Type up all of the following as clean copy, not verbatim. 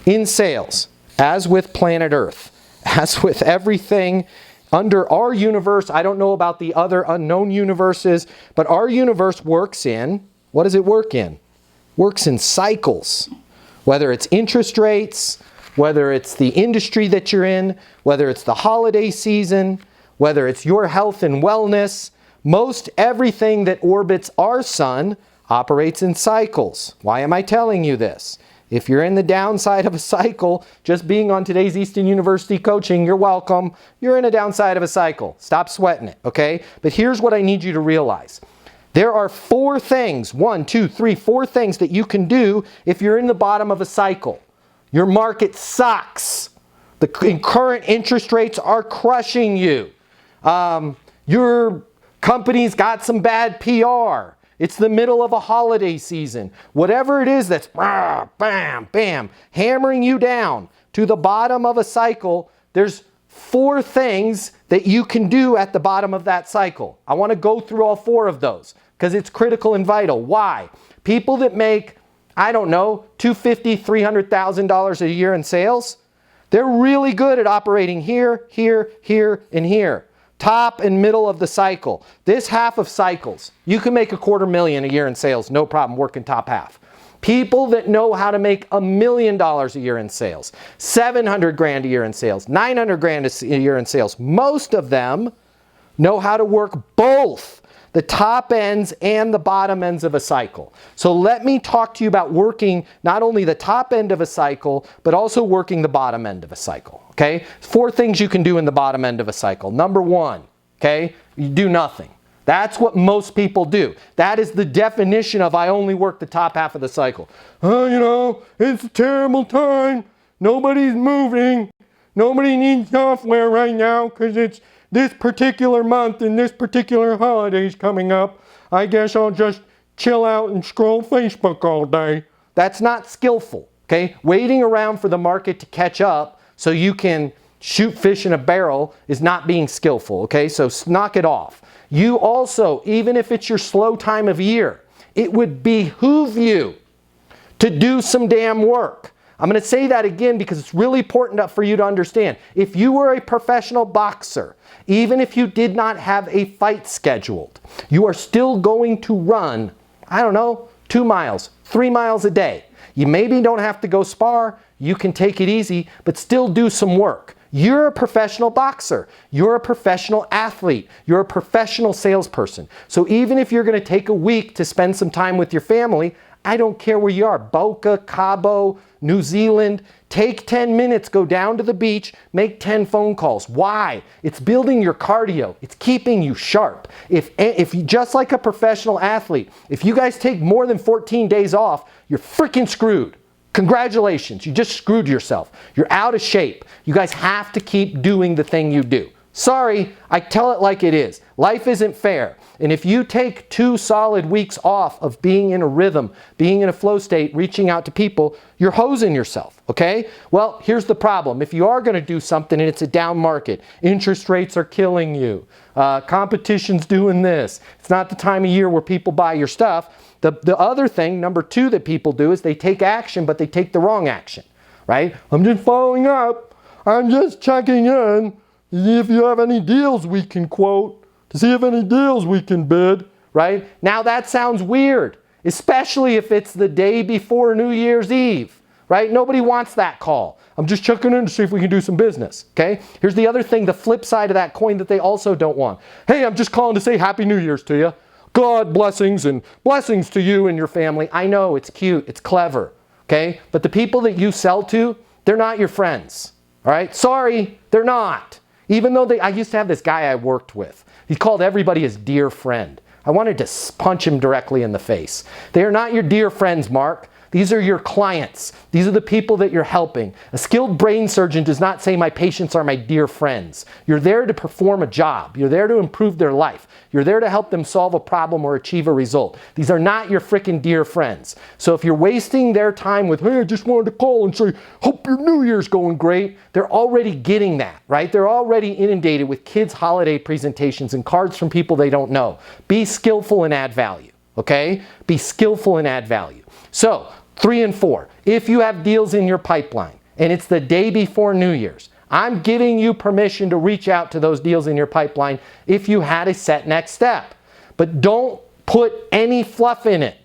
in sales, as with planet Earth, as with everything under our universe, I don't know about the other unknown universes, but our universe works in, what does it work in? Works in cycles. Whether it's interest rates, whether it's the industry that you're in, whether it's the holiday season, whether it's your health and wellness, most everything that orbits our sun operates in cycles. Why am I telling you this? If you're in the downside of a cycle, just being on today's Easton University coaching, you're welcome. You're in a downside of a cycle. Stop sweating it, okay? But here's what I need you to realize. There are 4 things, 1, 2, 3, 4 things that you can do if you're in the bottom of a cycle. Your market sucks. The current interest rates are crushing you. Your company's got some bad PR. It's the middle of a holiday season. Whatever it is that's bam, bam, hammering you down to the bottom of a cycle, there's 4 things that you can do at the bottom of that cycle. I want to go through all 4 of those because it's critical and vital. Why? People that make, I don't know, $250,000, $300,000 a year in sales, they're really good at operating here, here, here, and here. Top and middle of the cycle. This half of cycles, you can make $250,000 a year in sales, no problem, working top half. People that know how to make $1 million a year in sales, $700,000 a year in sales, $900,000 a year in sales, most of them know how to work both the top ends and the bottom ends of a cycle. So let me talk to you about working not only the top end of a cycle, but also working the bottom end of a cycle, okay? 4 things you can do in the bottom end of a cycle. Number 1, okay, you do nothing. That's what most people do. That is the definition of I only work the top half of the cycle. Oh, you know, it's a terrible time. Nobody's moving. Nobody needs software right now because it's this particular month and this particular holiday's coming up. I guess I'll just chill out and scroll Facebook all day. That's not skillful, okay? Waiting around for the market to catch up so you can shoot fish in a barrel is not being skillful, okay? So knock it off. You also, even if it's your slow time of year, it would behoove you to do some damn work. I'm going to say that again because it's really important for you to understand. If you were a professional boxer, even if you did not have a fight scheduled, you are still going to run, I don't know, 2 miles, 3 miles a day. You maybe don't have to go spar, you can take it easy, but still do some work. You're a professional boxer. You're a professional athlete. You're a professional salesperson. So even if you're going to take a week to spend some time with your family, I don't care where you are, Boca, Cabo, New Zealand, take 10 minutes, go down to the beach, make 10 phone calls. Why? It's building your cardio. It's keeping you sharp. If you, just like a professional athlete, if you guys take more than 14 days off, you're freaking screwed. Congratulations, you just screwed yourself. You're out of shape. You guys have to keep doing the thing you do. Sorry, I tell it like it is. Life isn't fair. And if you take 2 solid weeks off of being in a rhythm, being in a flow state, reaching out to people, you're hosing yourself, okay? Well, here's the problem. If you are going to do something and it's a down market, interest rates are killing you, competition's doing this, it's not the time of year where people buy your stuff. The other thing, number 2, that people do is they take action, but they take the wrong action, right? I'm just following up. I'm just checking in. See if you have any deals we can quote, to see if any deals we can bid, right? Now that sounds weird, especially if it's the day before New Year's Eve, right? Nobody wants that call. I'm just checking in to see if we can do some business, okay? Here's the other thing, the flip side of that coin that they also don't want. Hey, I'm just calling to say Happy New Year's to you. God blessings and blessings to you and your family. I know, it's cute, it's clever, okay? But the people that you sell to, they're not your friends, all right? Sorry, they're not. Even though I used to have this guy I worked with. He called everybody his dear friend. I wanted to punch him directly in the face. They are not your dear friends, Mark. These are your clients. These are the people that you're helping. A skilled brain surgeon does not say my patients are my dear friends. You're there to perform a job. You're there to improve their life. You're there to help them solve a problem or achieve a result. These are not your freaking dear friends. So if you're wasting their time with, hey, I just wanted to call and say, hope your New Year's going great, they're already getting that, right? They're already inundated with kids' holiday presentations and cards from people they don't know. Be skillful and add value, okay? Be skillful and add value. So, 3 and 4. If you have deals in your pipeline and it's the day before New Year's, I'm giving you permission to reach out to those deals in your pipeline if you had a set next step. But don't put any fluff in it.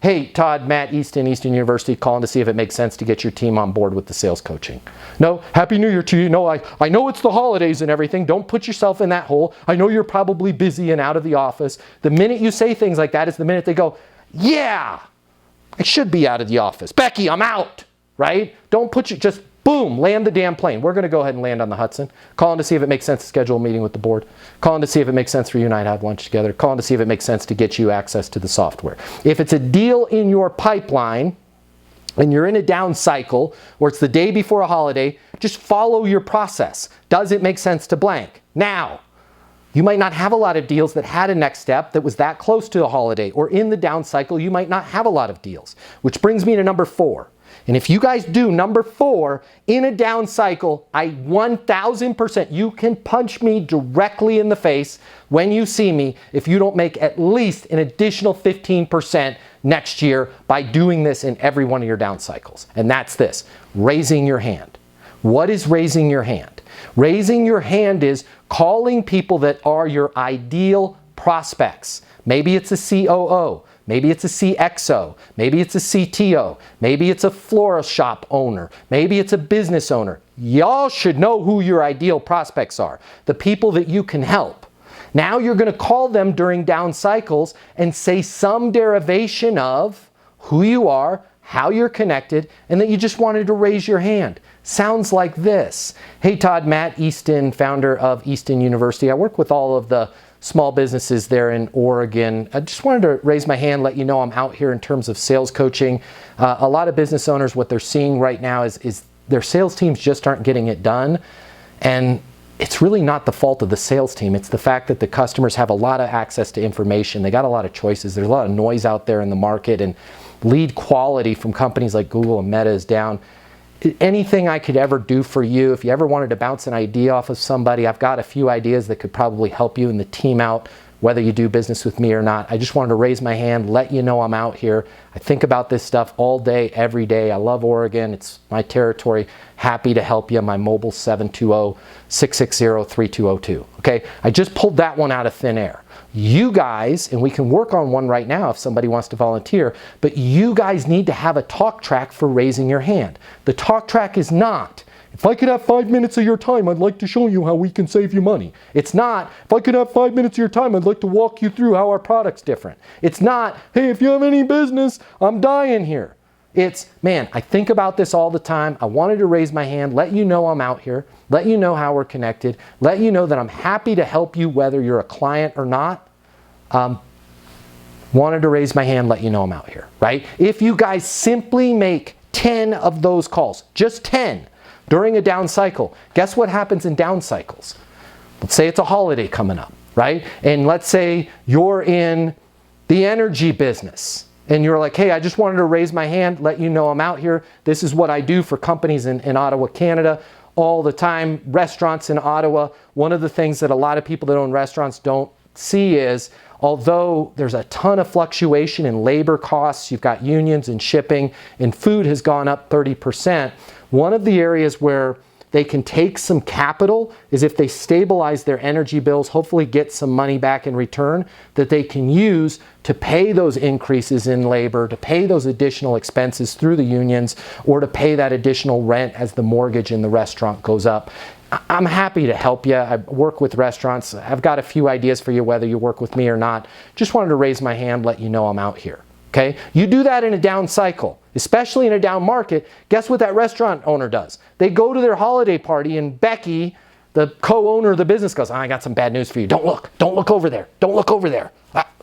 Hey, Todd, Matt, Easton University, calling to see if it makes sense to get your team on board with the sales coaching. No, Happy New Year to you. No, I know it's the holidays and everything. Don't put yourself in that hole. I know you're probably busy and out of the office. The minute you say things like that is the minute they go, yeah, I should be out of the office. Becky, I'm out, right? Don't put you, just boom, land the damn plane. We're going to go ahead and land on the Hudson. Calling to see if it makes sense to schedule a meeting with the board. Calling to see if it makes sense for you and I to have lunch together. Calling to see if it makes sense to get you access to the software. If it's a deal in your pipeline and you're in a down cycle or it's the day before a holiday, just follow your process. Does it make sense to blank? Now, you might not have a lot of deals that had a next step that was that close to a holiday, or in the down cycle, you might not have a lot of deals, which brings me to number 4. And if you guys do number 4 in a down cycle, I 1000%, you can punch me directly in the face when you see me if you don't make at least an additional 15% next year by doing this in every one of your down cycles. And that's this, raising your hand. What is raising your hand? Raising your hand is calling people that are your ideal prospects. Maybe it's a COO. Maybe it's a CXO, maybe it's a CTO, maybe it's a floral shop owner, maybe it's a business owner. Y'all should know who your ideal prospects are, the people that you can help. Now you're going to call them during down cycles and say some derivation of who you are, how you're connected, and that you just wanted to raise your hand. Sounds like this. Hey Todd, Matt Easton, founder of Easton University. I work with all of the small businesses there in Oregon. I just wanted to raise my hand, let you know I'm out here in terms of sales coaching. A lot of business owners, what they're seeing right now is their sales teams just aren't getting it done. And it's really not the fault of the sales team. It's the fact that the customers have a lot of access to information. They got a lot of choices. There's a lot of noise out there in the market, and lead quality from companies like Google and Meta is down. Anything I could ever do for you, if you ever wanted to bounce an idea off of somebody, I've got a few ideas that could probably help you and the team out, whether you do business with me or not. I just wanted to raise my hand, let you know I'm out here. I think about this stuff all day, every day. I love Oregon. It's my territory. Happy to help you. My mobile 720-660-3202. Okay, I just pulled that one out of thin air. You guys, and we can work on one right now if somebody wants to volunteer, but you guys need to have a talk track for raising your hand. The talk track is not, if I could have 5 minutes of your time, I'd like to show you how we can save you money. It's not, if I could have 5 minutes of your time, I'd like to walk you through how our product's different. It's not, hey, if you have any business, I'm dying here. It's, man, I think about this all the time. I wanted to raise my hand, let you know I'm out here, let you know how we're connected, let you know that I'm happy to help you whether you're a client or not. Wanted to raise my hand, let you know I'm out here, right? If you guys simply make 10 of those calls, just 10, during a down cycle, guess what happens in down cycles? Let's say it's a holiday coming up, right? And let's say you're in the energy business. And you're like, hey, I just wanted to raise my hand, let you know I'm out here. This is what I do for companies in Ottawa, Canada, all the time. Restaurants in Ottawa. One of the things that a lot of people that own restaurants don't see is, although there's a ton of fluctuation in labor costs, you've got unions and shipping, and food has gone up 30%. One of the areas where they can take some capital is if they stabilize their energy bills, hopefully get some money back in return that they can use to pay those increases in labor, to pay those additional expenses through the unions, or to pay that additional rent as the mortgage in the restaurant goes up. I'm happy to help you. I work with restaurants. I've got a few ideas for you whether you work with me or not. Just wanted to raise my hand, let you know I'm out here. Okay? You do that in a down cycle, especially in a down market. Guess what that restaurant owner does? They go to their holiday party and Becky, the co-owner of the business, goes, I got some bad news for you. Don't look over there. Don't look over there.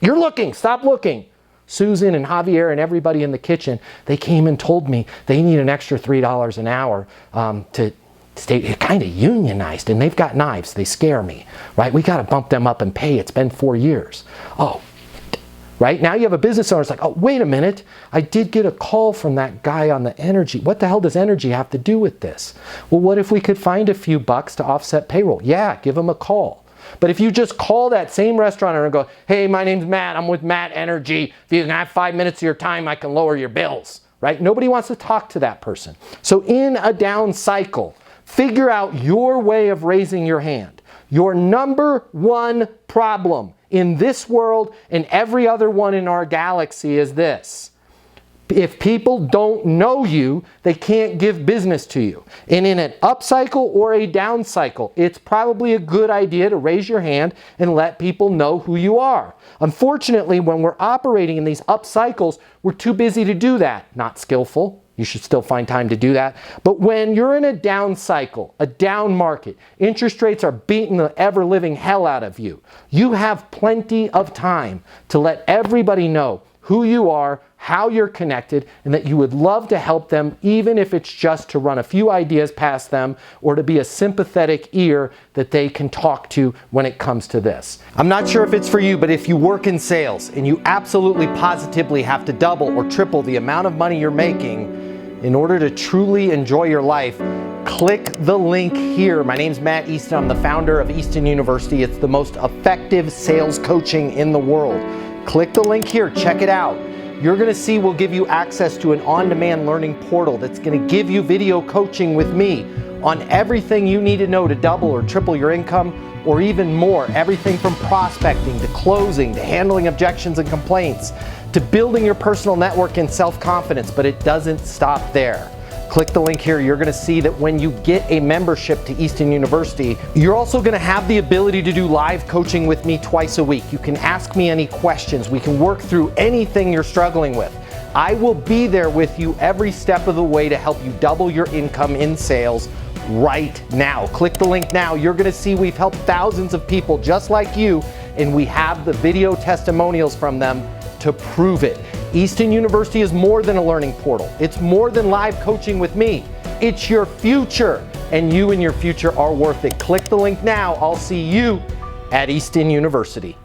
You're looking, stop looking. Susan and Javier and everybody in the kitchen, they came and told me they need an extra $3 an hour to stay kind of unionized, and they've got knives. They scare me, right? We got to bump them up and pay. It's been 4 years. Oh, right? Now you have a business owner that's like, oh, wait a minute. I did get a call from that guy on the energy. What the hell does energy have to do with this? Well, what if we could find a few bucks to offset payroll? Yeah, give them a call. But if you just call that same restaurant owner and go, hey, my name's Matt. I'm with Matt Energy. If you can have 5 minutes of your time, I can lower your bills. right? Nobody wants to talk to that person. So in a down cycle, figure out your way of raising your hand. Your number one problem in this world and every other one in our galaxy is this. If people don't know you, they can't give business to you. And in an up cycle or a down cycle, it's probably a good idea to raise your hand and let people know who you are. Unfortunately, when we're operating in these up cycles, we're too busy to do that. Not skillful. You should still find time to do that. But when you're in a down cycle, a down market, interest rates are beating the ever-living hell out of you. You have plenty of time to let everybody know who you are, how you're connected, and that you would love to help them, even if it's just to run a few ideas past them or to be a sympathetic ear that they can talk to when it comes to this. I'm not sure if it's for you, but if you work in sales and you absolutely positively have to double or triple the amount of money you're making in order to truly enjoy your life, click the link here. My name's Matt Easton. I'm the founder of Easton University. It's the most effective sales coaching in the world. Click the link here, check it out. You're gonna see we'll give you access to an on-demand learning portal that's gonna give you video coaching with me on everything you need to know to double or triple your income, or even more. Everything from prospecting to closing to handling objections and complaints to building your personal network and self-confidence, but it doesn't stop there. Click the link here. You're gonna see that when you get a membership to Easton University, you're also gonna have the ability to do live coaching with me twice a week. You can ask me any questions. We can work through anything you're struggling with. I will be there with you every step of the way to help you double your income in sales right now. Click the link now. You're gonna see we've helped thousands of people just like you, and we have the video testimonials from them to prove it. Easton University is more than a learning portal. It's more than live coaching with me. It's your future, and you and your future are worth it. Click the link now. I'll see you at Easton University.